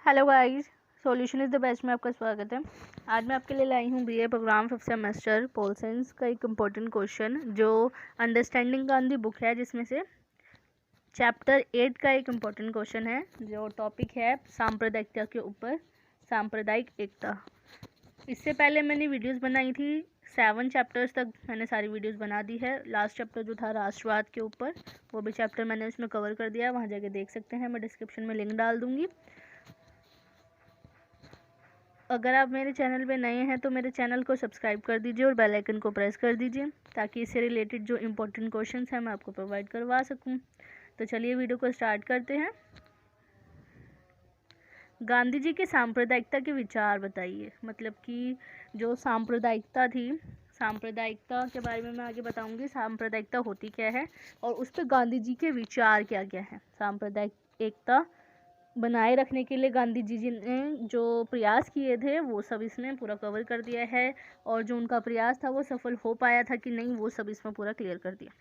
Hello guys, solution is the best में आपका स्वागत है। आज मैं आपके लिए लाई हूँ BA program 5th semester pol science का एक इम्पोर्टेंट क्वेश्चन जो अंडरस्टैंडिंग गांधी बुक है, जिसमें से चैप्टर 8 का एक इम्पोर्टेंट क्वेश्चन है जो टॉपिक है सांप्रदायिकता के ऊपर, सांप्रदायिक एकता। इससे पहले मैंने वीडियोस बनाई थी 7 चैप्टर्स तक मैंने सारी वीडियोस बना दी है। लास्ट चैप्टर जो था राष्ट्रवाद के ऊपर, वो भी चैप्टर मैंने उसमें कवर कर दिया, वहाँ जाके देख सकते हैं। मैं डिस्क्रिप्शन में लिंक डाल दूँगी। अगर आप मेरे चैनल पे नए हैं तो मेरे चैनल को सब्सक्राइब कर दीजिए और बेल आइकन को प्रेस कर दीजिए ताकि इससे रिलेटेड जो इम्पोर्टेंट क्वेश्चंस हैं मैं आपको प्रोवाइड करवा सकूं। तो चलिए वीडियो को स्टार्ट करते हैं। गांधी जी के सांप्रदायिकता के विचार बताइए। मतलब कि जो सांप्रदायिकता थी, सांप्रदायिकता के बारे में मैं आगे बताऊंगी। सांप्रदायिकता होती क्या है और उस पर गांधी जी के विचार क्या क्या हैं। सांप्रदायिक एकता बनाए रखने के लिए गांधी जी ने जो प्रयास किए थे वो सब इसमें पूरा कवर कर दिया है, और जो उनका प्रयास था वो सफल हो पाया था कि नहीं, वो सब इसमें पूरा क्लियर कर दिया।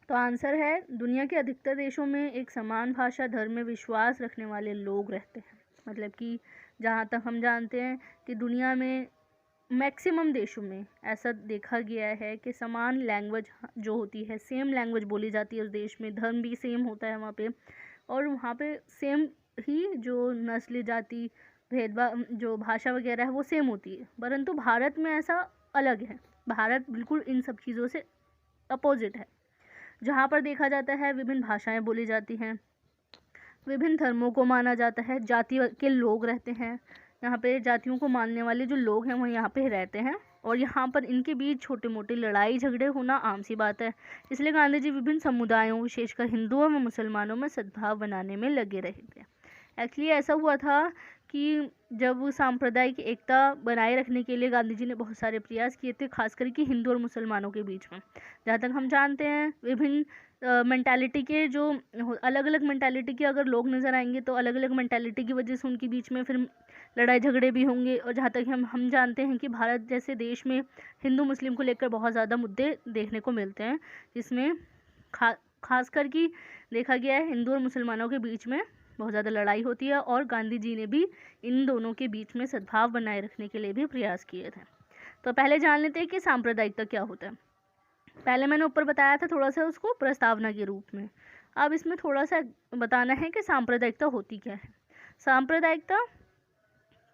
तो आंसर है, दुनिया के अधिकतर देशों में एक समान भाषा धर्म में विश्वास रखने वाले लोग रहते हैं। मतलब कि जहाँ तक हम जानते हैं कि दुनिया में मैक्सिमम देशों में ऐसा देखा गया है कि समान लैंग्वेज जो होती है, सेम लैंग्वेज बोली जाती है उस देश में, धर्म भी सेम होता है वहाँ पे, और वहाँ पे सेम ही जो नस्ल जाति भेदभाव जो भाषा वगैरह है वो सेम होती है। परंतु भारत में ऐसा अलग है। भारत बिल्कुल इन सब चीज़ों से अपोजिट है, जहाँ पर देखा जाता है विभिन्न भाषाएं बोली जाती हैं, विभिन्न धर्मों को माना जाता है, जाति के लोग रहते हैं। यहाँ पे जातियों को मानने वाले जो लोग हैं वो यहाँ पे रहते हैं, और यहाँ पर इनके बीच छोटे मोटे लड़ाई झगड़े होना आम सी बात है। इसलिए गांधी जी विभिन्न समुदायों, विशेषकर हिंदुओं व मुसलमानों में सद्भाव बनाने में लगे रहे थे। एक्चुअली ऐसा हुआ था कि जब सांप्रदायिक एकता बनाए रखने के लिए गांधी जी ने बहुत सारे प्रयास किए थे, खास करके हिंदू और मुसलमानों के बीच में। जहाँ तक हम जानते हैं विभिन्न मेंटालिटी के जो अलग अलग मेंटालिटी के अगर लोग नज़र आएंगे तो अलग अलग मेंटालिटी की वजह से उनके बीच में फिर लड़ाई झगड़े भी होंगे। और जहाँ तक हम जानते हैं कि भारत जैसे देश में हिंदू मुस्लिम को लेकर बहुत ज़्यादा मुद्दे देखने को मिलते हैं, जिसमें खास कर कि देखा गया है हिंदू और मुसलमानों के बीच में बहुत ज़्यादा लड़ाई होती है, और गांधी जी ने भी इन दोनों के बीच में सद्भाव बनाए रखने के लिए भी प्रयास किए थे। तो पहले जान लेते हैं कि सांप्रदायिकता क्या होता है। पहले मैंने ऊपर बताया था थोड़ा सा उसको प्रस्तावना के रूप में। अब इसमें थोड़ा सा बताना है कि सांप्रदायिकता होती क्या है। सांप्रदायिकता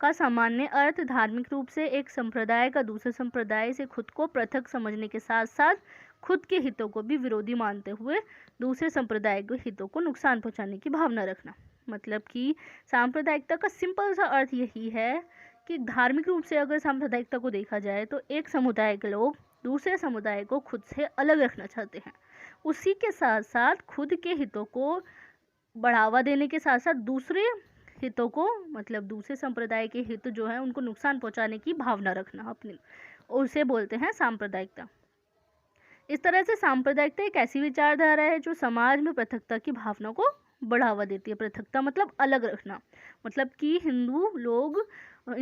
का सामान्य अर्थ धार्मिक रूप से एक संप्रदाय का दूसरे संप्रदाय से खुद को पृथक समझने के साथ साथ खुद के हितों को भी विरोधी मानते हुए दूसरे संप्रदाय के हितों को नुकसान पहुंचाने की भावना रखना। मतलब कि सांप्रदायिकता का सिंपल सा अर्थ यही है कि धार्मिक रूप से अगर सांप्रदायिकता को देखा जाए तो एक समुदाय के लोग दूसरे समुदाय को खुद से अलग रखना चाहते हैं, उसी के साथ साथ खुद के हितों को बढ़ावा देने के साथ साथ दूसरे हितों को, मतलब दूसरे संप्रदाय के हित जो है उनको नुकसान पहुंचाने की भावना रखना अपने, उसे बोलते हैं सांप्रदायिकता। इस तरह से सांप्रदायिकता एक ऐसी विचारधारा है जो समाज में पृथकता की भावना को बढ़ावा देती है। पृथकता मतलब अलग रखना। मतलब कि हिंदू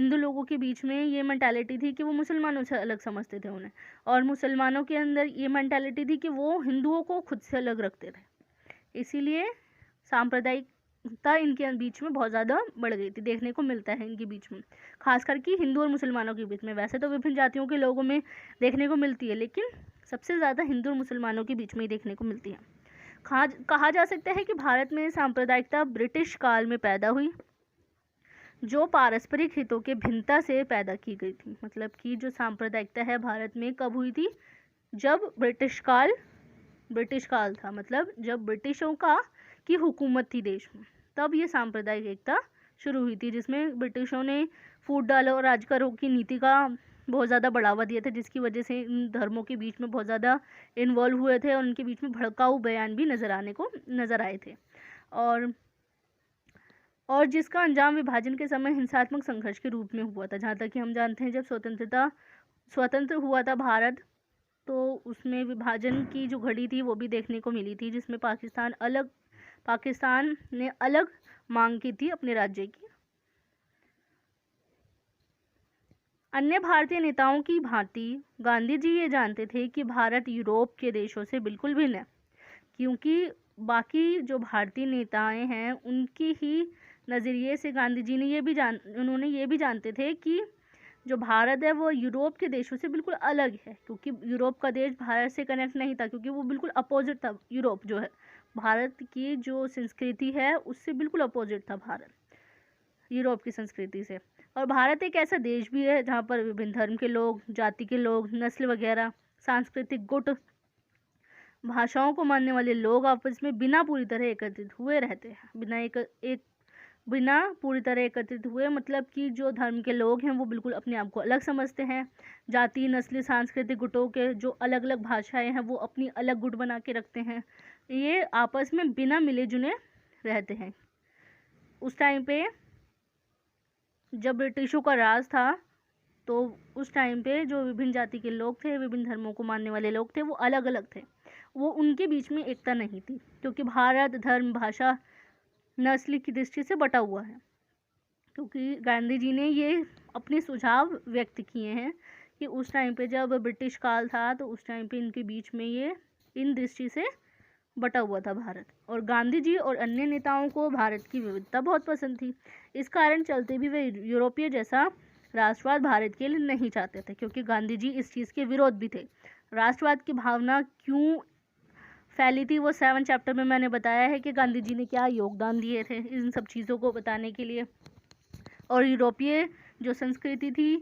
लोगों के बीच में ये मेंटालिटी थी कि वो मुसलमानों से अलग समझते थे उन्हें, और मुसलमानों के अंदर ये मेंटालिटी थी कि वो हिंदुओं को खुद से अलग रखते थे। इसीलिए सांप्रदायिकता इनके बीच में बहुत ज़्यादा बढ़ गई थी, देखने को मिलता है इनके बीच में, खास करके हिंदू और मुसलमानों के बीच में। वैसे तो विभिन्न जातियों के लोगों में देखने को मिलती है, लेकिन सबसे ज़्यादा हिंदू और मुसलमानों के बीच में ही देखने को मिलती है। कहा जा सकता है कि भारत में सांप्रदायिकता ब्रिटिश काल में पैदा हुई, जो पारस्परिक हितों के भिन्नता से पैदा की गई थी। मतलब कि जो सांप्रदायिकता है भारत में कब हुई थी, जब ब्रिटिश काल था, मतलब जब ब्रिटिशों की हुकूमत थी देश में, तब ये सांप्रदायिक एकता शुरू हुई थी, जिसमें ब्रिटिशों ने फूट डालो और राज करो की नीति का बहुत ज़्यादा बढ़ावा दिया था, जिसकी वजह से इन धर्मों के बीच में बहुत ज़्यादा इन्वॉल्व हुए थे और उनके बीच में भड़काऊ बयान भी नज़र आए थे, और जिसका अंजाम विभाजन के समय हिंसात्मक संघर्ष के रूप में हुआ था। जहाँ तक कि हम जानते हैं जब स्वतंत्र हुआ था भारत, तो उसमें विभाजन की जो घड़ी थी वो भी देखने को मिली थी, जिसमें पाकिस्तान ने अलग मांग की थी अपने राज्य की। अन्य भारतीय नेताओं की भांति गांधी जी ये जानते थे कि भारत यूरोप के देशों से बिल्कुल भिन्न है, क्योंकि बाकी जो भारतीय नेताएं हैं उनकी ही नज़रिए से गांधी जी ने उन्होंने ये भी जानते थे कि जो भारत है वो यूरोप के देशों से बिल्कुल अलग है, क्योंकि यूरोप का देश भारत से कनेक्ट नहीं था, क्योंकि वो बिल्कुल अपोजिट था। यूरोप जो है भारत की जो संस्कृति है उससे बिल्कुल अपोजिट था भारत यूरोप की संस्कृति से। और भारत एक ऐसा देश भी है जहाँ पर विभिन्न धर्म के लोग, जाति के लोग, नस्ल वगैरह, सांस्कृतिक गुट, भाषाओं को मानने वाले लोग आपस में बिना पूरी तरह एकत्रित हुए रहते हैं। बिना पूरी तरह एकत्रित हुए मतलब कि जो धर्म के लोग हैं वो बिल्कुल अपने आप को अलग समझते हैं। जाति, नस्ली, सांस्कृतिक गुटों के जो अलग अलग भाषाएं हैं वो अपनी अलग गुट बना के रखते हैं। ये आपस में बिना मिले जुले रहते हैं। उस टाइम पे जब ब्रिटिशों का राज था तो उस टाइम पे जो विभिन्न जाति के लोग थे, विभिन्न धर्मों को मानने वाले लोग थे, वो अलग अलग थे। वो उनके बीच में एकता नहीं थी, क्योंकि भारत धर्म, भाषा, नस्ल की दृष्टि से बटा हुआ है। क्योंकि गांधी जी ने ये अपने सुझाव व्यक्त किए हैं कि उस टाइम पे जब ब्रिटिश काल था तो उस टाइम पे इनके बीच में ये इन दृष्टि से बटा हुआ था भारत। और गांधी जी और अन्य नेताओं को भारत की विविधता बहुत पसंद थी। इस कारण चलते भी वे यूरोपीय जैसा राष्ट्रवाद भारत के लिए नहीं चाहते थे, क्योंकि गांधी जी इस चीज़ के विरोध भी थे। राष्ट्रवाद की भावना क्यों फैली थी वो 7 चैप्टर में मैंने बताया है कि गांधी जी ने क्या योगदान दिए थे इन सब चीज़ों को बताने के लिए। और यूरोपीय जो संस्कृति थी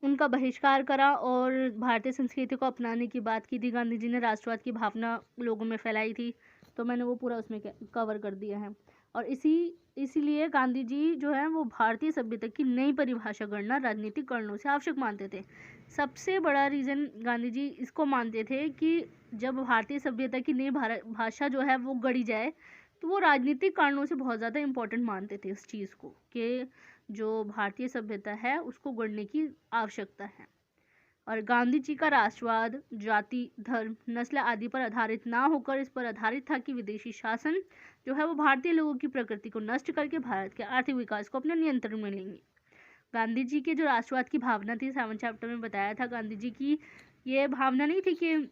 उनका बहिष्कार करा और भारतीय संस्कृति को अपनाने की बात की थी। गांधी जी ने राष्ट्रवाद की भावना लोगों में फैलाई थी, तो मैंने वो पूरा उसमें कवर कर दिया है। और इसीलिए गांधी जी जो है वो भारतीय सभ्यता की नई परिभाषा गणना राजनीतिक कारणों से आवश्यक मानते थे। सबसे बड़ा रीज़न गांधी जी इसको मानते थे कि जब भारतीय सभ्यता की नई भाषा जो है वो गढ़ी जाए तो वो राजनीतिक कारणों से बहुत ज़्यादा इम्पोर्टेंट मानते थे इस चीज़ को, कि जो भारतीय सभ्यता है उसको गढ़ने की आवश्यकता है। और गांधी जी का राष्ट्रवाद जाति, धर्म, नस्ल आदि पर आधारित ना होकर इस पर आधारित था कि विदेशी शासन जो है वो भारतीय लोगों की प्रकृति को नष्ट करके भारत के आर्थिक विकास को अपने नियंत्रण में लेंगे। गांधी जी के जो राष्ट्रवाद की भावना थी 7 चैप्टर में बताया था, गांधी जी की ये भावना नहीं थी कि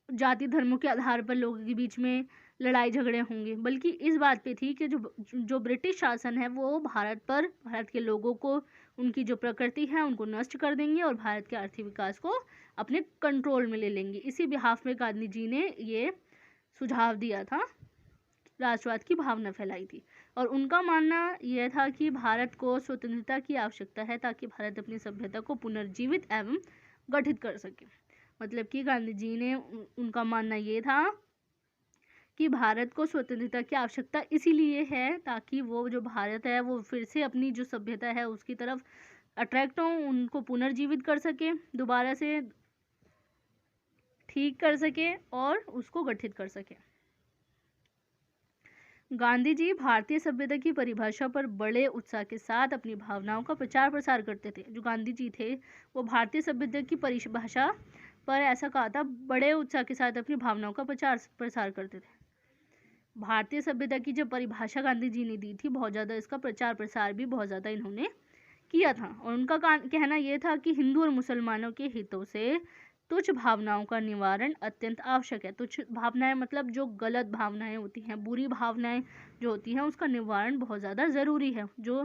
जाति धर्मों के आधार पर लोगों के बीच में लड़ाई झगड़े होंगे, बल्कि इस बात पे थी कि जो ब्रिटिश शासन है वो भारत के लोगों को, उनकी जो प्रकृति है उनको नष्ट कर देंगे और भारत के आर्थिक विकास को अपने कंट्रोल में ले लेंगे। इसी बिहाफ में गांधी जी ने ये सुझाव दिया था, राष्ट्रवाद की भावना फैलाई थी। और उनका मानना यह था कि भारत को स्वतंत्रता की आवश्यकता है ताकि भारत अपनी सभ्यता को पुनर्जीवित एवं गठित कर सके। मतलब कि गांधी जी ने उनका मानना ये था कि भारत को स्वतंत्रता की आवश्यकता इसीलिए है ताकि वो जो भारत है वो फिर से अपनी जो सभ्यता है उसकी तरफ अट्रैक्ट हो, उनको पुनर्जीवित कर सके, दोबारा से ठीक कर सके और उसको गठित कर सके। गांधी जी भारतीय सभ्यता की परिभाषा पर बड़े उत्साह के साथ अपनी भावनाओं का प्रचार प्रसार करते थे। जो गांधी जी थे वो भारतीय सभ्यता की परिभाषा पर ऐसा कहा था, बड़े उत्साह के साथ अपनी भावनाओं का प्रचार प्रसार करते थे। भारतीय सभ्यता की जो परिभाषा गांधी जी ने दी थी, बहुत ज़्यादा इसका प्रचार प्रसार भी बहुत ज़्यादा इन्होंने किया था। और उनका कहना यह था कि हिंदू और मुसलमानों के हितों से तुच्छ भावनाओं का निवारण अत्यंत आवश्यक है। तुच्छ भावनाएं मतलब जो गलत भावनाएं होती हैं, बुरी भावनाएं जो होती हैं, उसका निवारण बहुत ज़्यादा ज़रूरी है। जो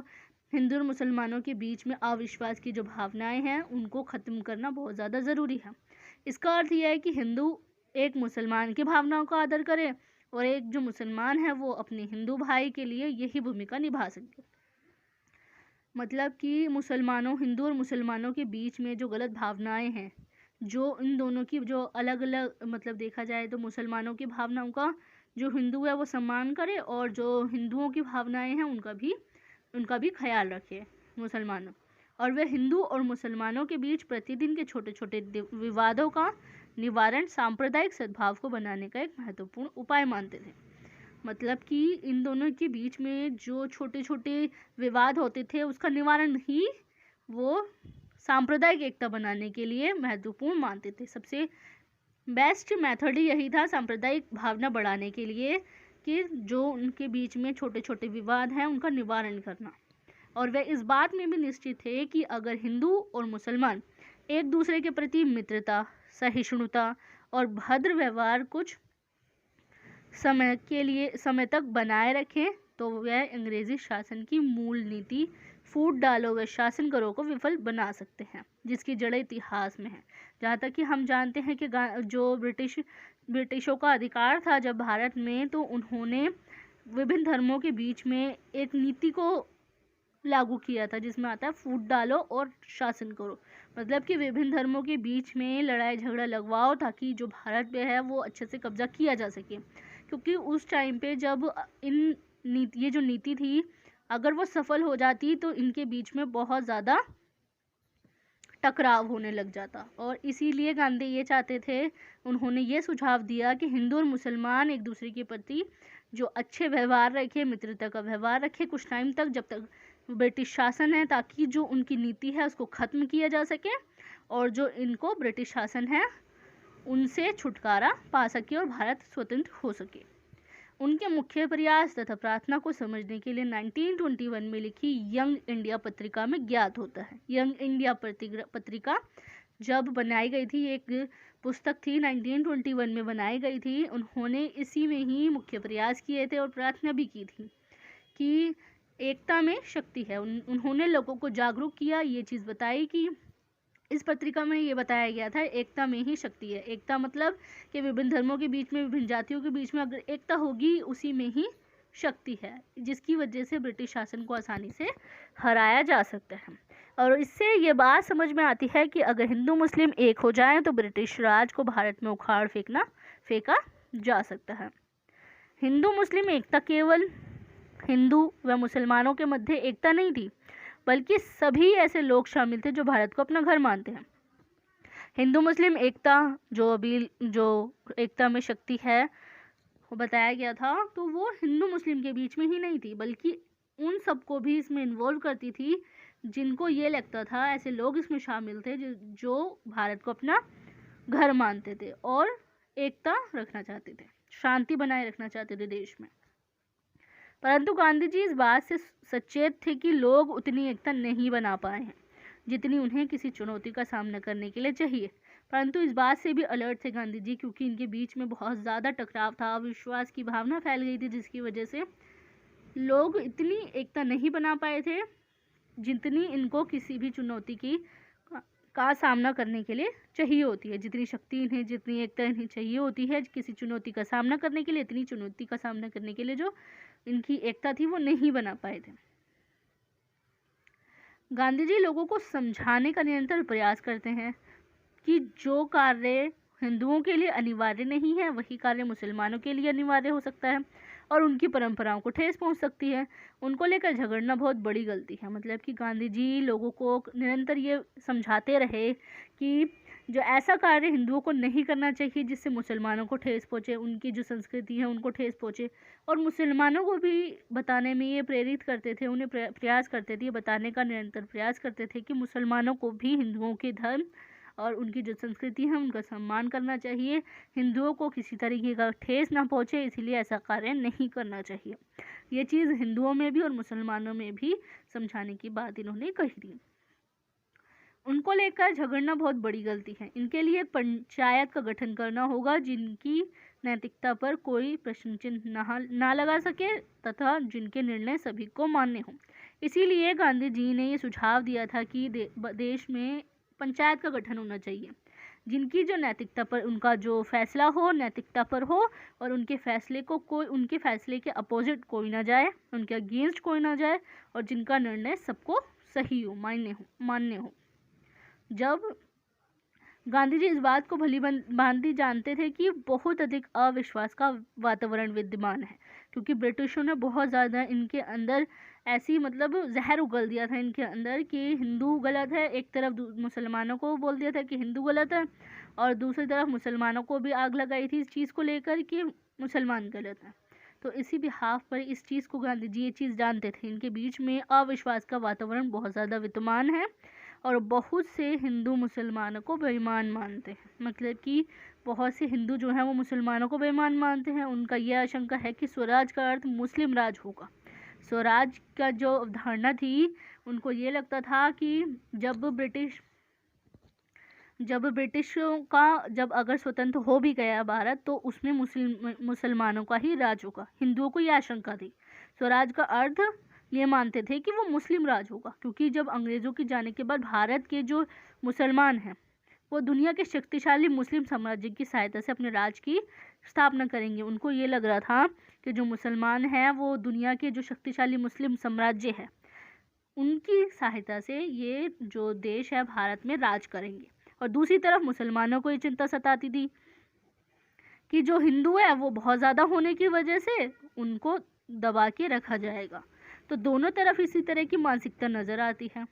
हिंदू और मुसलमानों के बीच में अविश्वास की जो भावनाएं हैं उनको ख़त्म करना बहुत ज़्यादा ज़रूरी है। इसका अर्थ यह है कि हिंदू एक मुसलमान की भावनाओं का आदर करे और एक जो मुसलमान है वो अपने हिंदू भाई के लिए यही भूमिका निभा सके। मतलब कि हिंदू और मुसलमानों के बीच में जो गलत भावनाएं हैं, जो इन दोनों की जो अलग अलग मतलब देखा जाए तो मुसलमानों की भावनाओं का जो हिंदू है वो सम्मान करे और जो हिंदुओं की भावनाएं हैं उनका भी ख्याल रखे मुसलमानों। और वे हिंदू और मुसलमानों के बीच प्रतिदिन के छोटे छोटे विवादों का निवारण सांप्रदायिक सद्भाव को बनाने का एक महत्वपूर्ण उपाय मानते थे। मतलब कि इन दोनों के बीच में जो छोटे छोटे विवाद होते थे उसका निवारण ही वो सांप्रदायिक एकता बनाने के लिए महत्वपूर्ण मानते थे। सबसे बेस्ट मेथड ही यही था सांप्रदायिक भावना बढ़ाने के लिए, कि जो उनके बीच में छोटे छोटे विवाद हैं उनका निवारण करना। और वे इस बात में भी निश्चित थे कि अगर हिंदू और मुसलमान एक दूसरे के प्रति मित्रता, सहिष्णुता और भद्र व्यवहार कुछ समय तक बनाए रखें तो वह अंग्रेजी शासन की मूल नीति फूट डालो व शासन करो को विफल बना सकते हैं, जिसकी जड़ें इतिहास में है। जहाँ तक कि हम जानते हैं कि जो ब्रिटिशों का अधिकार था जब भारत में, तो उन्होंने विभिन्न धर्मों के बीच में एक नीति को लागू किया था जिसमें आता है फूट डालो और शासन करो। मतलब कि विभिन्न धर्मों के बीच में लड़ाई झगड़ा लगवाओ ताकि जो भारत में है वो अच्छे से कब्जा किया जा सके, क्योंकि उस टाइम पे जब ये जो नीति थी अगर वो सफल हो जाती तो इनके बीच में बहुत ज़्यादा टकराव होने लग जाता। और इसीलिए गांधी ये चाहते थे, उन्होंने ये सुझाव दिया कि हिंदू और मुसलमान एक दूसरे के प्रति जो अच्छे व्यवहार रखे, मित्रता का व्यवहार रखे कुछ टाइम तक, जब तक ब्रिटिश शासन है, ताकि जो उनकी नीति है उसको ख़त्म किया जा सके और जो इनको ब्रिटिश शासन है उनसे छुटकारा पा सके और भारत स्वतंत्र हो सके। उनके मुख्य प्रयास तथा प्रार्थना को समझने के लिए 1921 में लिखी यंग इंडिया पत्रिका में ज्ञात होता है। यंग इंडिया पत्रिका जब बनाई गई थी, एक पुस्तक थी, 1921 में बनाई गई थी। उन्होंने इसी में ही मुख्य प्रयास किए थे और प्रार्थना भी की थी कि एकता में शक्ति है। उन्होंने लोगों को जागरूक किया, ये चीज़ बताई कि इस पत्रिका में ये बताया गया था एकता में ही शक्ति है। एकता मतलब कि विभिन्न धर्मों के बीच में, विभिन्न जातियों के बीच में अगर एकता होगी उसी में ही शक्ति है, जिसकी वजह से ब्रिटिश शासन को आसानी से हराया जा सकता है। और इससे ये बात समझ में आती है कि अगर हिंदू मुस्लिम एक हो जाएं तो ब्रिटिश राज को भारत में उखाड़ फेंका जा सकता है। हिंदू मुस्लिम एकता केवल हिंदू व मुसलमानों के मध्य एकता नहीं थी, बल्कि सभी ऐसे लोग शामिल थे जो भारत को अपना घर मानते हैं। हिंदू मुस्लिम एकता जो एकता में शक्ति है वो बताया गया था, तो वो हिंदू मुस्लिम के बीच में ही नहीं थी, बल्कि उन सबको भी इसमें इन्वॉल्व करती थी जिनको ये लगता था, ऐसे लोग इसमें शामिल थे जो भारत को अपना घर मानते थे और एकता रखना चाहते थे, शांति बनाए रखना चाहते थे देश में। परंतु गांधी जी इस बात से सचेत थे कि लोग उतनी एकता नहीं बना पाए हैं जितनी उन्हें किसी चुनौती का सामना करने के लिए चाहिए। परंतु इस बात से भी अलर्ट थे गांधी जी, क्योंकि इनके बीच में बहुत ज़्यादा टकराव था, अविश्वास की भावना फैल गई थी, जिसकी वजह से लोग इतनी एकता नहीं बना पाए थे जितनी इनको किसी भी चुनौती का सामना करने के लिए चाहिए होती है। जितनी शक्ति इन्हें, जितनी एकता इन्हें चाहिए होती है किसी चुनौती का सामना करने के लिए, इतनी चुनौती का सामना करने के लिए जो इनकी एकता थी वो नहीं बना पाए थे। गांधी जी लोगों को समझाने का निरंतर प्रयास करते हैं कि जो कार्य हिंदुओं के लिए अनिवार्य नहीं है वही कार्य मुसलमानों के लिए अनिवार्य हो सकता है और उनकी परंपराओं को ठेस पहुंच सकती है। उनको लेकर झगड़ना बहुत बड़ी गलती है। मतलब कि गांधी जी लोगों को निरंतर ये समझाते रहे कि जो ऐसा कार्य हिंदुओं को नहीं करना चाहिए जिससे मुसलमानों को ठेस पहुँचे, उनकी जो संस्कृति है उनको ठेस पहुँचे, और मुसलमानों को भी बताने में ये प्रेरित करते थे, उन्हें प्रयास करते थे, बताने का निरंतर प्रयास करते थे कि मुसलमानों को भी हिंदुओं के धर्म और उनकी जो संस्कृति है उनका सम्मान करना चाहिए, हिंदुओं को किसी तरीके का ठेस ना पहुँचे, इसलिए ऐसा कार्य नहीं करना चाहिए। ये चीज़ हिंदुओं में भी और मुसलमानों में भी समझाने की बात इन्होंने कही थी। उनको लेकर झगड़ना बहुत बड़ी गलती है। इनके लिए पंचायत का गठन करना होगा जिनकी नैतिकता पर कोई प्रश्न चिन्ह ना लगा सके तथा जिनके निर्णय सभी को मान्य हो। इसीलिए गांधी जी ने ये सुझाव दिया था कि देश में पंचायत का गठन होना चाहिए, जिनकी जो नैतिकता पर उनका जो फैसला हो नैतिकता पर हो और उनके फैसले के अपोजिट कोई ना जाए, उनके अगेंस्ट कोई ना जाए और जिनका निर्णय सबको सही हो, मान्य हो। जब गांधी जी इस बात को भली भांति जानते थे कि बहुत अधिक अविश्वास का वातावरण विद्यमान है, क्योंकि ब्रिटिशों ने बहुत ज़्यादा इनके अंदर ऐसी जहर उगल दिया था इनके अंदर कि हिंदू गलत है, एक तरफ मुसलमानों को बोल दिया था कि हिंदू गलत है और दूसरी तरफ मुसलमानों को भी आग लगाई थी इस चीज़ को लेकर कि मुसलमान गलत है। तो इसी बिहाफ पर इस चीज़ को गांधी जी ये चीज़ जानते थे, इनके बीच में अविश्वास का वातावरण बहुत ज़्यादा विद्यमान है और बहुत से हिंदू मुसलमानों को बेईमान मानते हैं। मतलब कि बहुत से हिंदू जो हैं वो मुसलमानों को बेईमान मानते हैं। उनका यह आशंका है कि स्वराज का अर्थ मुस्लिम राज होगा। स्वराज का जो अवधारणा थी, उनको ये लगता था कि जब जब ब्रिटिशों का जब अगर स्वतंत्र हो भी गया भारत तो उसमें मुसलमानों का ही राज होगा। हिंदुओं को यह आशंका थी। स्वराज का अर्थ ये मानते थे कि वो मुस्लिम राज होगा, क्योंकि जब अंग्रेजों के जाने के बाद भारत के जो मुसलमान हैं वो दुनिया के शक्तिशाली मुस्लिम साम्राज्य की सहायता से अपने राज की स्थापना करेंगे। उनको ये लग रहा था कि जो मुसलमान हैं वो दुनिया के जो शक्तिशाली मुस्लिम साम्राज्य है उनकी सहायता से ये जो देश है भारत में राज करेंगे। और दूसरी तरफ मुसलमानों को ये चिंता सताती थी कि जो हिंदू है वो बहुत ज़्यादा होने की वजह से उनको दबा के रखा जाएगा। तो दोनों तरफ इसी तरह की मानसिकता नज़र आती है,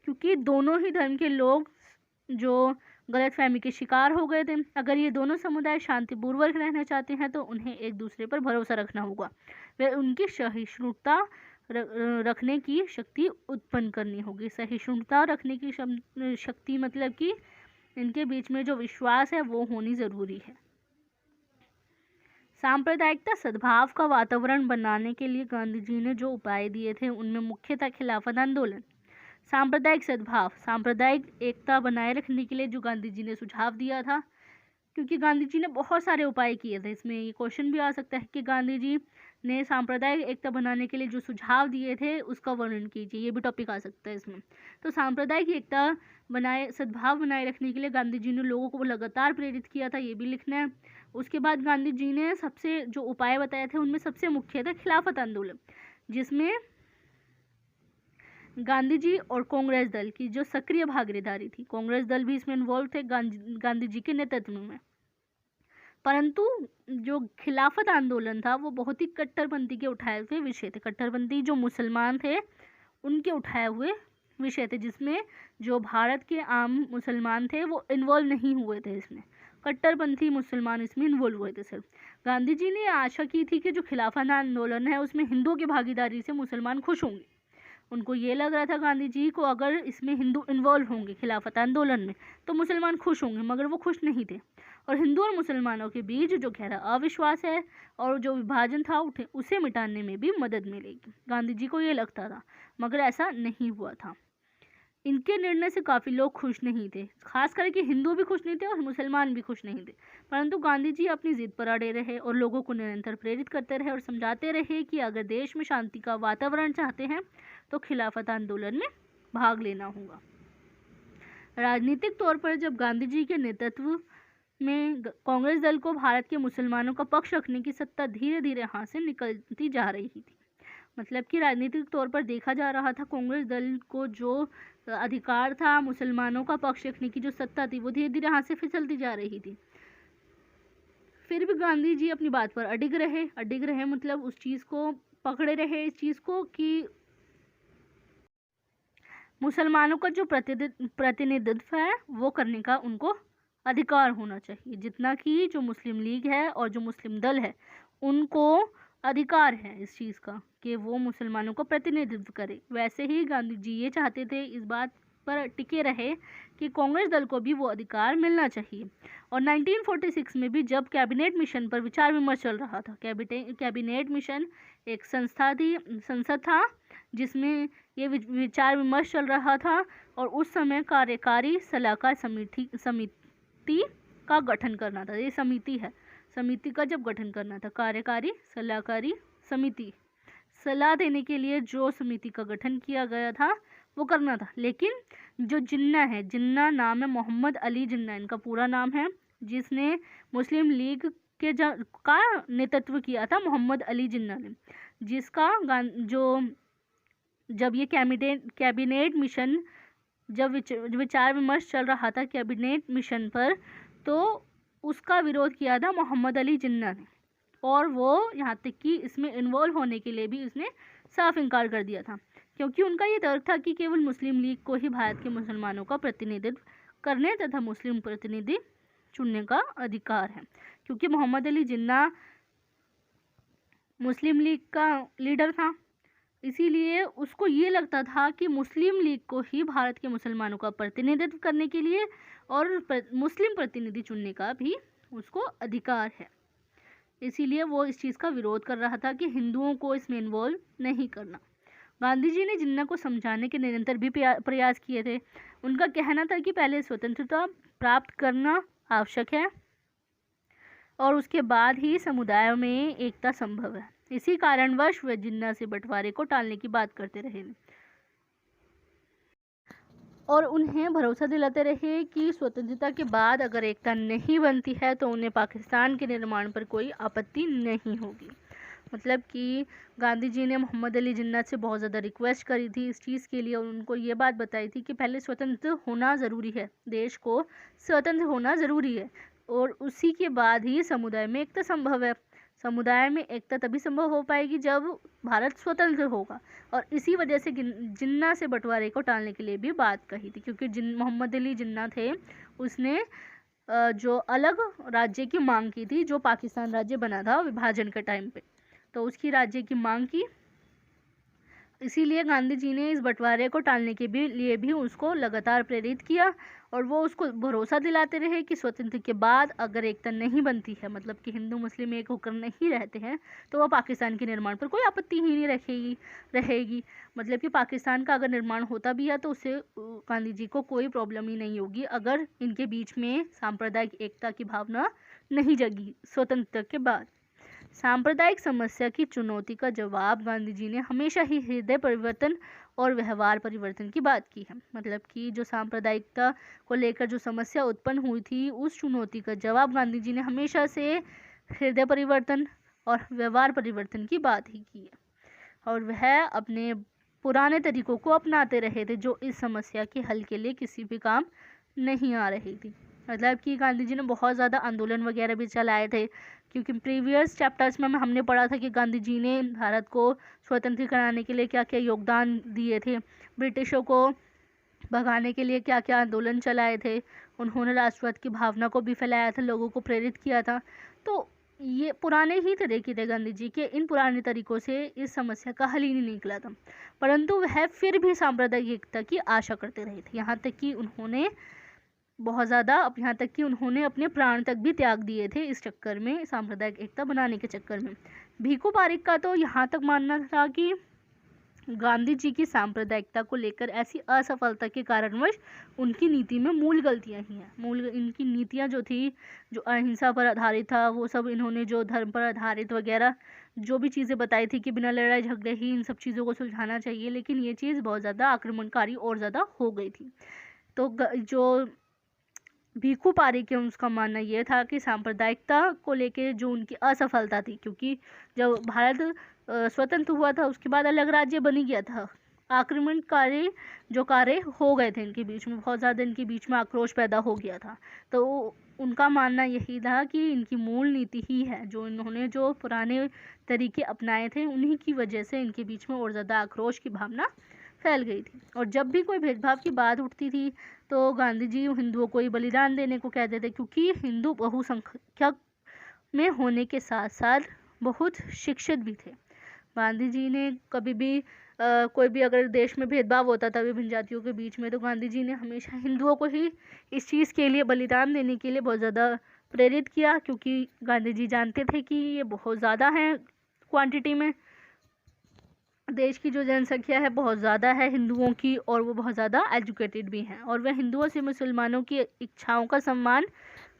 क्योंकि दोनों ही धर्म के लोग जो गलतफहमी के शिकार हो गए थे। अगर ये दोनों समुदाय शांतिपूर्वक रहना चाहते हैं तो उन्हें एक दूसरे पर भरोसा रखना होगा। वे उनकी सहिष्णुता रखने की शक्ति उत्पन्न करनी होगी। सहिष्णुता रखने की शक्ति मतलब कि इनके बीच में जो विश्वास है वो होनी ज़रूरी है। सांप्रदायिकता सद्भाव का वातावरण बनाने के लिए गांधी जी ने जो उपाय दिए थे उनमें मुख्यतः खिलाफत आंदोलन, सांप्रदायिक सद्भाव, सांप्रदायिक एकता बनाए रखने के लिए जो गांधी जी ने सुझाव दिया था, क्योंकि गांधी जी ने बहुत सारे उपाय किए थे। इसमें ये क्वेश्चन भी आ सकता है कि गांधी जी ने सांप्रदायिक एकता बनाने के लिए जो सुझाव दिए थे उसका वर्णन कीजिए, ये भी टॉपिक आ सकता है इसमें। तो सांप्रदायिक एकता सद्भाव बनाए रखने के लिए गांधी जी ने लोगों को लगातार प्रेरित किया था, ये भी लिखना है। उसके बाद गांधी जी ने सबसे जो उपाय बताए थे उनमें सबसे मुख्य था खिलाफत आंदोलन, जिसमें गांधी जी और कांग्रेस दल की जो सक्रिय भागीदारी थी, कांग्रेस दल भी इसमें इन्वॉल्व थे गांधी जी के नेतृत्व में। परंतु जो खिलाफत आंदोलन था वो बहुत ही कट्टरपंथी के उठाए हुए विषय थे। कट्टरपंथी जो मुसलमान थे उनके उठाए हुए विषय थे, जिसमें जो भारत के आम मुसलमान थे वो इन्वॉल्व नहीं हुए थे। इसमें कट्टरपंथी मुसलमान इसमें इन्वॉल्व हुए थे सिर्फ। गांधी जी ने आशा की थी कि जो खिलाफत आंदोलन है उसमें हिंदुओं की भागीदारी से मुसलमान खुश होंगे। उनको ये लग रहा था गांधी जी को अगर इसमें हिंदू इन्वॉल्व होंगे खिलाफत आंदोलन में तो मुसलमान खुश होंगे, मगर वो खुश नहीं थे। और हिंदू और मुसलमानों के बीच जो गहरा अविश्वास है और जो विभाजन था उसे मिटाने में भी मदद मिलेगी, गांधी जी को ये लगता था, मगर ऐसा नहीं हुआ था। इनके निर्णय से काफ़ी लोग खुश नहीं थे, खास करके हिंदू भी खुश नहीं थे और मुसलमान भी खुश नहीं थे। परंतु गांधी जी अपनी जिद पर अड़े रहे और लोगों को निरंतर प्रेरित करते रहे और समझाते रहे कि अगर देश में शांति का वातावरण चाहते हैं तो खिलाफत आंदोलन में भाग लेना होगा। राजनीतिक तौर पर जब गांधी जी के नेतृत्व में कांग्रेस दल को भारत के मुसलमानों का पक्ष रखने की सत्ता धीरे धीरे हाथ से निकलती जा रही थी, मतलब कि राजनीतिक तौर पर देखा जा रहा था कांग्रेस दल को जो अधिकार था मुसलमानों का पक्ष रखने की जो सत्ता थी वो धीरे धीरे हाथ से फिसलती जा रही थी। फिर भी गांधी जी अपनी बात पर अडिग रहे मतलब उस चीज़ को पकड़े रहे, इस चीज़ को कि मुसलमानों का जो प्रतिनिधित्व है वो करने का उनको अधिकार होना चाहिए, जितना कि जो मुस्लिम लीग है और जो मुस्लिम दल है उनको अधिकार है इस चीज़ का कि वो मुसलमानों को प्रतिनिधित्व करे। वैसे ही गांधी जी ये चाहते थे, इस बात पर टिके रहे कि कांग्रेस दल को भी वो अधिकार मिलना चाहिए। और 1946 में भी जब कैबिनेट मिशन पर विचार विमर्श चल रहा था, कैबिनेट मिशन एक संसद था जिसमें ये विचार विमर्श चल रहा था और उस समय कार्यकारी सलाहकार समिति का गठन करना था। ये समिति का जब गठन करना था, कार्यकारी सलाहकारी समिति, सलाह देने के लिए जो समिति का गठन किया गया था वो करना था। लेकिन जो जिन्ना नाम है, मोहम्मद अली जिन्ना इनका पूरा नाम है, जिसने मुस्लिम लीग के का नेतृत्व किया था मोहम्मद अली जिन्ना ने, जिसका जो जब ये कैबिनेट मिशन जब विचार विमर्श चल रहा था कैबिनेट मिशन पर, तो उसका विरोध किया था मोहम्मद अली जिन्ना ने, और वो यहाँ तक कि इसमें इन्वॉल्व होने के लिए भी उसने साफ इनकार कर दिया था, क्योंकि उनका ये तर्क था कि केवल मुस्लिम लीग को ही भारत के मुसलमानों का प्रतिनिधित्व करने तथा मुस्लिम प्रतिनिधि चुनने का अधिकार है। क्योंकि मोहम्मद अली जिन्ना मुस्लिम लीग का लीडर था, इसीलिए उसको ये लगता था कि मुस्लिम लीग को ही भारत के मुसलमानों का प्रतिनिधित्व करने के लिए और मुस्लिम प्रतिनिधि चुनने का भी उसको अधिकार है। इसीलिए वो इस चीज़ का विरोध कर रहा था कि हिंदुओं को इसमें इन्वॉल्व नहीं करना। गांधी जी ने जिन्ना को समझाने के निरंतर भी प्रयास किए थे। उनका कहना था कि पहले स्वतंत्रता प्राप्त करना आवश्यक है और उसके बाद ही समुदायों में एकता संभव है। इसी कारणवश वे जिन्ना से बंटवारे को टालने की बात करते रहे और उन्हें भरोसा दिलाते रहे कि स्वतंत्रता के बाद अगर एकता नहीं बनती है तो उन्हें पाकिस्तान के निर्माण पर कोई आपत्ति नहीं होगी। मतलब कि गांधी जी ने मोहम्मद अली जिन्ना से बहुत ज़्यादा रिक्वेस्ट करी थी इस चीज़ के लिए, और उनको ये बात बताई थी कि पहले स्वतंत्र होना ज़रूरी है, देश को स्वतंत्र होना ज़रूरी है और उसी के बाद ही समुदाय में एकता संभव है। समुदाय में एकता तभी संभव हो पाएगी जब भारत स्वतंत्र होगा। और इसी वजह से जिन्ना से बंटवारे को टालने के लिए भी बात कही थी, क्योंकि मोहम्मद अली जिन्ना थे, उसने जो अलग राज्य की मांग की थी, जो पाकिस्तान राज्य बना था विभाजन के टाइम पे, तो उसकी राज्य की मांग की। इसीलिए गांधी जी ने इस बंटवारे को टालने के लिए भी उसको लगातार प्रेरित किया और वो उसको भरोसा दिलाते रहे कि स्वतंत्र के बाद अगर एकता नहीं बनती है, मतलब कि हिंदू मुस्लिम एक होकर नहीं रहते हैं, तो वह पाकिस्तान के निर्माण पर कोई आपत्ति ही नहीं रहेगी। मतलब कि पाकिस्तान का अगर निर्माण होता भी है तो उससे गांधी जी को कोई प्रॉब्लम ही नहीं होगी अगर इनके बीच में सांप्रदायिक एकता की भावना नहीं जगी स्वतंत्रता के बाद। सांप्रदायिक समस्या की चुनौती का जवाब गांधी जी ने हमेशा ही हृदय परिवर्तन और व्यवहार परिवर्तन की बात की है। मतलब कि जो सांप्रदायिकता को लेकर जो समस्या उत्पन्न हुई थी, उस चुनौती का जवाब गांधी जी ने हमेशा से हृदय परिवर्तन और व्यवहार परिवर्तन की बात ही की है और वह अपने पुराने तरीकों को अपनाते रहे थे जो इस समस्या के हल के लिए किसी भी काम नहीं आ रही थी। मतलब कि गांधी जी ने बहुत ज़्यादा आंदोलन वगैरह भी चलाए थे, क्योंकि प्रीवियस चैप्टर्स में हमने पढ़ा था कि गांधी जी ने भारत को स्वतंत्र कराने के लिए क्या क्या योगदान दिए थे, ब्रिटिशों को भगाने के लिए क्या क्या आंदोलन चलाए थे, उन्होंने राष्ट्रवाद की भावना को भी फैलाया था, लोगों को प्रेरित किया था। तो ये पुराने ही तरीके थे गांधी जी के, इन पुराने तरीकों से इस समस्या का हल ही नहीं निकला था, परंतु वह फिर भी सांप्रदायिक एकता की आशा करते रहे थे। यहाँ तक कि उन्होंने अपने प्राण तक भी त्याग दिए थे इस चक्कर में, सांप्रदायिक एकता बनाने के चक्कर में। भीखू पारिक का तो यहाँ तक मानना था कि गांधी जी की सांप्रदायिकता को लेकर ऐसी असफलता के कारणवश उनकी नीति में मूल गलतियां ही हैं। इनकी नीतियां जो थी, जो अहिंसा पर आधारित था, वो सब इन्होंने जो धर्म पर आधारित वगैरह जो भी चीज़ें बताई थी कि बिना लड़ाई झगड़े ही इन सब चीज़ों को सुलझाना चाहिए, लेकिन ये चीज़ बहुत ज़्यादा आक्रमणकारी और ज़्यादा हो गई थी। तो जो भीखू पारिक है उसका मानना यह था कि सांप्रदायिकता को लेके जो उनकी असफलता थी, क्योंकि जब भारत स्वतंत्र हुआ था उसके बाद अलग राज्य बनी गया था, आक्रमणकारी जो कार्य हो गए थे इनके बीच में, बहुत ज़्यादा इनके बीच में आक्रोश पैदा हो गया था। तो उनका मानना यही था कि इनकी मूल नीति ही है, जो इन्होंने जो पुराने तरीके अपनाए थे उन्हीं की वजह से इनके बीच में और ज़्यादा आक्रोश की भावना फैल गई थी। और जब भी कोई भेदभाव की बात उठती थी तो गांधी जी हिंदुओं को ही बलिदान देने को कहते थे, क्योंकि हिंदू बहुसंख्यक में होने के साथ साथ बहुत शिक्षित भी थे। गांधी जी ने कभी भी कोई भी अगर देश में भेदभाव होता था विभिन्न जातियों के बीच में, तो गांधी जी ने हमेशा हिंदुओं को ही इस चीज़ के लिए बलिदान देने के लिए बहुत ज़्यादा प्रेरित किया, क्योंकि गांधी जी जानते थे कि ये बहुत ज़्यादा है क्वांटिटी में, देश की जो जनसंख्या है बहुत ज़्यादा है हिंदुओं की, और वो बहुत ज़्यादा एजुकेटेड भी हैं, और वह हिंदुओं से मुसलमानों की इच्छाओं का सम्मान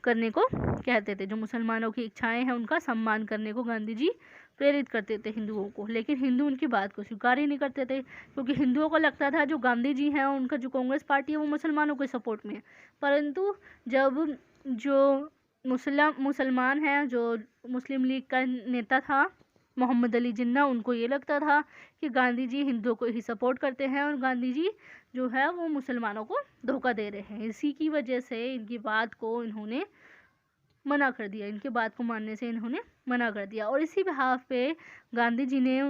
करने को कहते थे। जो मुसलमानों की इच्छाएं हैं उनका सम्मान करने को गांधी जी प्रेरित करते थे हिंदुओं को, लेकिन हिंदू उनकी बात को स्वीकार ही नहीं करते थे, क्योंकि हिंदुओं को लगता था जो गांधी जी हैं उनका जो कांग्रेस पार्टी है वो मुसलमानों के सपोर्ट में है। परंतु जब जो मुसलमान हैं, जो मुस्लिम लीग का नेता था मोहम्मद अली जिन्ना, उनको ये लगता था कि गांधी जी हिंदुओं को ही सपोर्ट करते हैं और गांधी जी जो है वो मुसलमानों को धोखा दे रहे हैं। इसी की वजह से इनकी बात को इन्होंने मना कर दिया, इनके बात को मानने से इन्होंने मना कर दिया। और इसी बिहाफ पे गांधी जी ने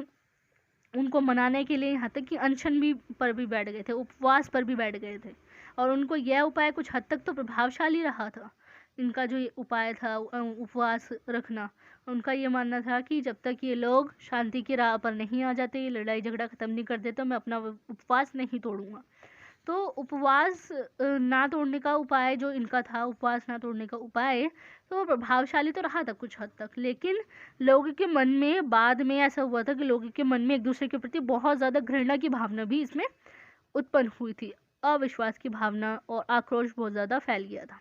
उनको मनाने के लिए यहाँ तक कि अनशन पर भी बैठ गए थे, उपवास पर भी बैठ गए थे, और उनको यह उपाय कुछ हद तक तो प्रभावशाली रहा था। इनका जो ये उपाय था उपवास रखना, उनका ये मानना था कि जब तक ये लोग शांति की राह पर नहीं आ जाते, ये लड़ाई झगड़ा ख़त्म नहीं कर देते, तो मैं अपना उपवास नहीं तोड़ूंगा। तो उपवास ना तोड़ने का उपाय जो इनका था, उपवास ना तोड़ने का उपाय, तो प्रभावशाली तो रहा था कुछ हद तक, लेकिन लोगों के मन में बाद में ऐसा हुआ था कि लोगों के मन में एक दूसरे के प्रति बहुत ज़्यादा घृणा की भावना भी इसमें उत्पन्न हुई थी। अविश्वास की भावना और आक्रोश बहुत ज़्यादा फैल गया था।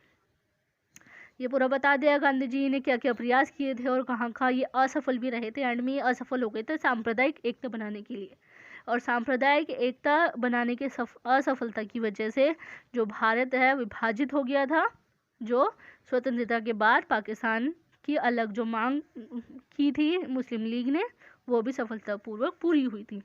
ये पूरा बता दिया गांधी जी ने क्या क्या प्रयास किए थे और कहाँ कहाँ ये असफल भी रहे थे। एंड में ये असफल हो गए थे सांप्रदायिक एकता बनाने के लिए, और सांप्रदायिक एकता बनाने के असफलता की वजह से जो भारत है विभाजित हो गया था। जो स्वतंत्रता के बाद पाकिस्तान की अलग जो मांग की थी मुस्लिम लीग ने, वो भी सफलतापूर्वक पूरी हुई थी।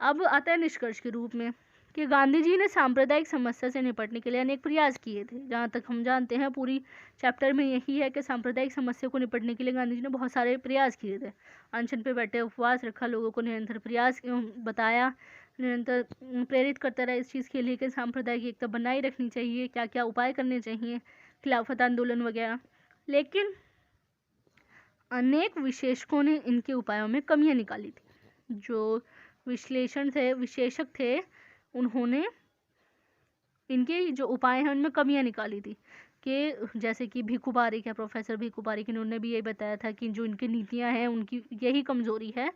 अब आता है निष्कर्ष के रूप में कि गांधी जी ने सांप्रदायिक समस्या से निपटने के लिए अनेक प्रयास किए थे। जहाँ तक हम जानते हैं पूरी चैप्टर में यही है कि सांप्रदायिक समस्या को निपटने के लिए गांधी जी ने बहुत सारे प्रयास किए थे। अनशन पे बैठे, उपवास रखा, लोगों को निरंतर प्रयास बताया, निरंतर प्रेरित करता रहा इस चीज़ के लिए कि सांप्रदायिक एकता बनाए रखनी चाहिए, क्या क्या उपाय करने चाहिए, खिलाफत आंदोलन वगैरह। लेकिन अनेक विशेषकों ने इनके उपायों में कमियां निकाली थी। जो विशेषक थे उन्होंने इनके जो उपाय हैं उनमें कमियां निकाली थी, कि जैसे कि भीखू पारेख है, प्रोफेसर भीखू पारेख, इन्होंने भी यही बताया था कि जो इनकी नीतियां हैं उनकी यही कमजोरी है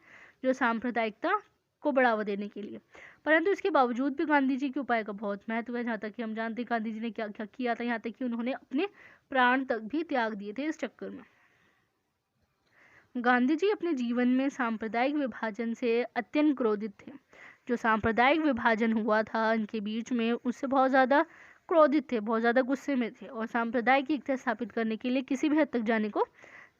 जो सांप्रदायिकता को बढ़ावा देने के लिए। परंतु इसके बावजूद भी गांधी जी के उपाय का बहुत महत्व है। जहाँ तक कि हम जानते हैं गांधी जी ने क्या क्या किया था, यहाँ तक कि उन्होंने अपने प्राण तक भी त्याग दिए थे इस चक्कर में। गांधी जी अपने जीवन में सांप्रदायिक विभाजन से अत्यंत क्रोधित थे। जो सांप्रदायिक विभाजन हुआ था इनके बीच में, उससे बहुत ज़्यादा क्रोधित थे, बहुत ज़्यादा गुस्से में थे, और सांप्रदायिक एकता स्थापित करने के लिए किसी भी हद तक जाने को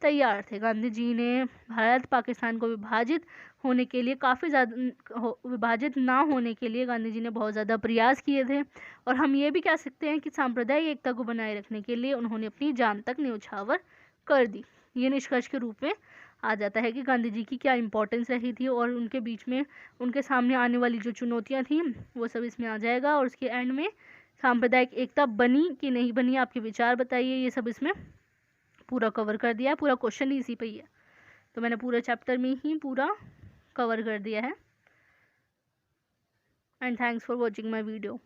तैयार थे। गांधी जी ने भारत पाकिस्तान को विभाजित होने के लिए काफ़ी ज़्यादा विभाजित ना होने के लिए गांधी जी ने बहुत ज़्यादा प्रयास किए थे। और हम ये भी कह सकते हैं कि सांप्रदायिक एकता को बनाए रखने के लिए उन्होंने अपनी जान तक न्यौछावर कर दी। ये निष्कर्ष के रूप में आ जाता है कि गांधी जी की क्या इंपॉर्टेंस रही थी, और उनके बीच में उनके सामने आने वाली जो चुनौतियां थी वो सब इसमें आ जाएगा। और उसके एंड में सांप्रदायिक एकता बनी कि नहीं बनी, आपके विचार बताइए, ये सब इसमें पूरा कवर कर दिया है। पूरा क्वेश्चन ही इसी पे ही है, तो मैंने पूरे चैप्टर में ही पूरा कवर कर दिया है। And thanks for watching my video.